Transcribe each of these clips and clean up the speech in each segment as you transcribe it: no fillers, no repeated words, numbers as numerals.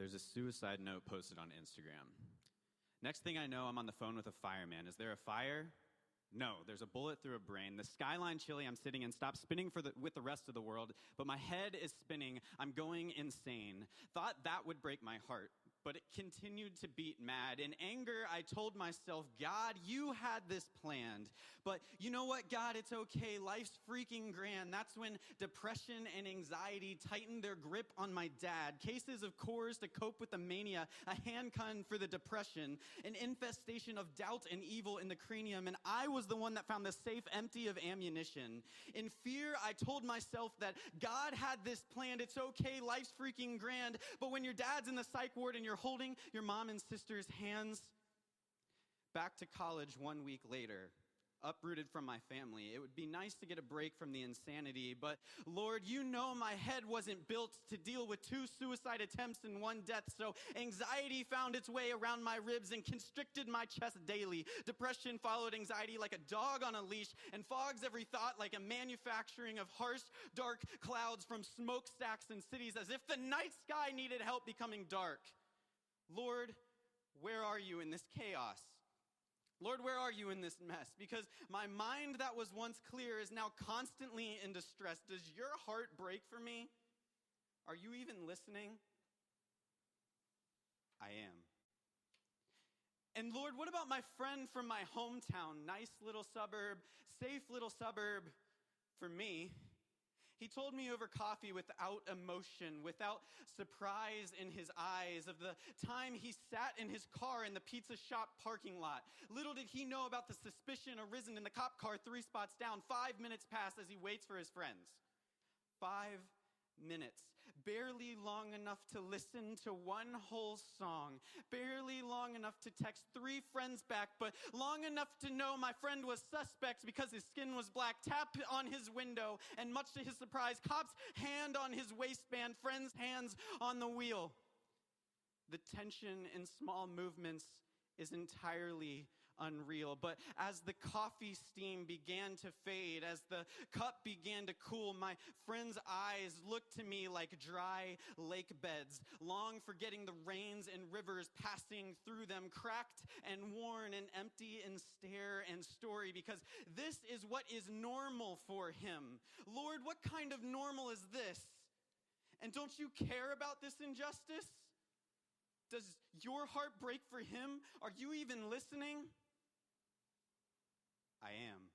There's a suicide note posted on Instagram. Next thing I know, I'm on the phone with a fireman. Is there a fire? No, there's a bullet through a brain. The skyline chili I'm sitting in stopped spinning with the rest of the world, but my head is spinning. I'm going insane. Thought that would break my heart, but it continued to beat mad. In anger, I told myself, God, you had this planned. But you know what, God, it's okay. Life's freaking grand. That's when depression and anxiety tightened their grip on my dad. Cases of cores to cope with the mania, a handgun for the depression, an infestation of doubt and evil in the cranium, and I was the one that found the safe empty of ammunition. In fear, I told myself that God had this planned. It's okay, life's freaking grand. But when your dad's in the psych ward and you're holding your mom and sister's hands, back to college 1 week later, uprooted from my family. It would be nice to get a break from the insanity, but Lord, you know my head wasn't built to deal with 2 suicide attempts and 1 death, so anxiety found its way around my ribs and constricted my chest daily. Depression followed anxiety like a dog on a leash and fogs every thought like a manufacturing of harsh, dark clouds from smokestacks and cities as if the night sky needed help becoming dark. Lord, where are you in this chaos? Lord, where are you in this mess? Because my mind that was once clear is now constantly in distress. Does your heart break for me? Are you even listening? I am. And Lord, what about my friend from my hometown? Nice little suburb, safe little suburb for me. He told me over coffee without emotion, without surprise in his eyes, of the time he sat in his car in the pizza shop parking lot. Little did he know about the suspicion arisen in the cop car 3 spots down. 5 minutes pass as he waits for his friends. 5 minutes. Barely long enough to listen to 1 whole song. Barely long enough to text 3 friends back, but long enough to know my friend was suspect because his skin was black. Tap on his window, and much to his surprise, cop's hand on his waistband, friend's hands on the wheel. The tension in small movements is entirely unreal. But as the coffee steam began to fade, as the cup began to cool, my friend's eyes looked to me like dry lake beds, long forgetting the rains and rivers passing through them, cracked and worn and empty in stare and story, because this is what is normal for him. Lord, what kind of normal is this? And don't you care about this injustice? Does your heart break for him? Are you even listening? I am.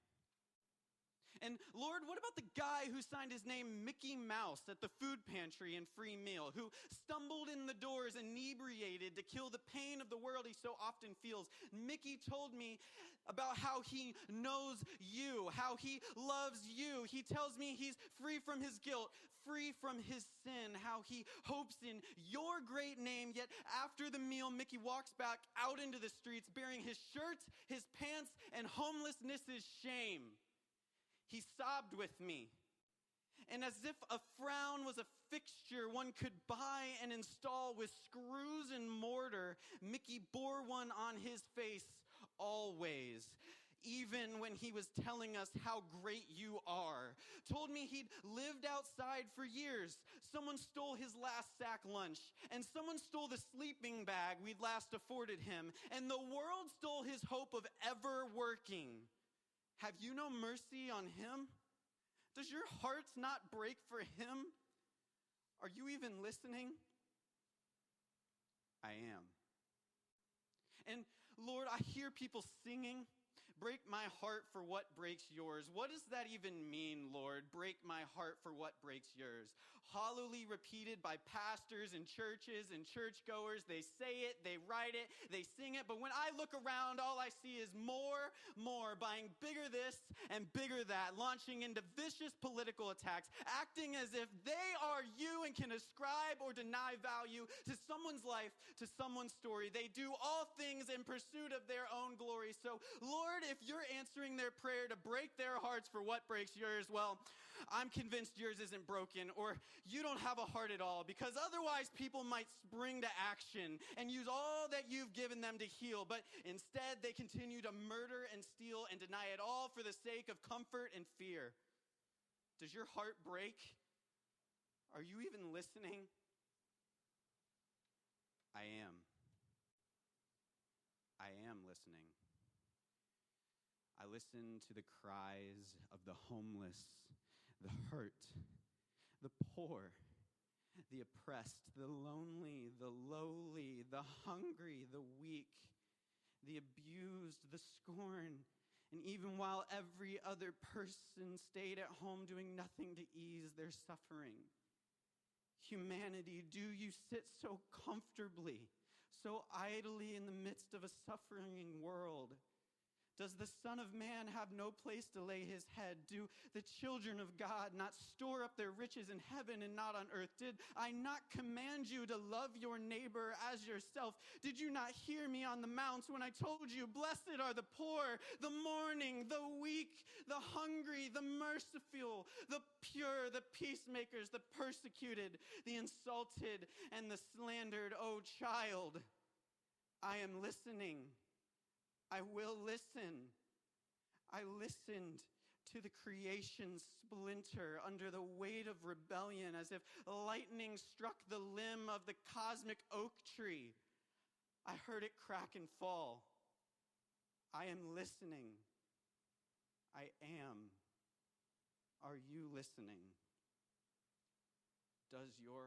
And Lord, what about the guy who signed his name Mickey Mouse at the food pantry and free meal, who stumbled in the doors inebriated to kill the pain of the world he so often feels? Mickey told me about how he knows you, how he loves you. He tells me he's free from his guilt, free from his sin, how he hopes in your great name. Yet after the meal, Mickey walks back out into the streets bearing his shirt, his pants, and homelessness' shame. He sobbed with me. And as if a frown was a fixture one could buy and install with screws and mortar, Mickey bore one on his face always. Even when he was telling us how great you are. Told me he'd lived outside for years. Someone stole his last sack lunch. And someone stole the sleeping bag we'd last afforded him. And the world stole his hope of ever working. Have you no mercy on him? Does your heart not break for him? Are you even listening? I am. And Lord, I hear people singing, break my heart for what breaks yours. What does that even mean, Lord? Break my heart for what breaks yours. Hollowly repeated by pastors and churches and churchgoers. They say it, they write it, they sing it. But when I look around, all I see is more, buying bigger this and bigger that, launching into vicious political attacks, acting as if they are you and can ascribe or deny value to someone's life, to someone's story. They do all things in pursuit of their own glory. So, Lord, if you're answering their prayer to break their hearts for what breaks yours, well, I'm convinced yours isn't broken, or you don't have a heart at all, because otherwise people might spring to action and use all that you've given them to heal, but instead they continue to murder and steal and deny it all for the sake of comfort and fear. Does your heart break? Are you even listening? listening. I listen to the cries of the homeless, the hurt, the poor, the oppressed, the lonely, the lowly, the hungry, the weak, the abused, the scorned. And even while every other person stayed at home doing nothing to ease their suffering. Humanity, do you sit so comfortably, so idly in the midst of a suffering world? Does the Son of Man have no place to lay his head? Do the children of God not store up their riches in heaven and not on earth? Did I not command you to love your neighbor as yourself? Did you not hear me on the mounts when I told you, blessed are the poor, the mourning, the weak, the hungry, the merciful, the pure, the peacemakers, the persecuted, the insulted, and the slandered? Oh, child, I am listening. I will listen. I listened to the creation splinter under the weight of rebellion as if lightning struck the limb of the cosmic oak tree. I heard it crack and fall. I am listening. I am. Are you listening? Does your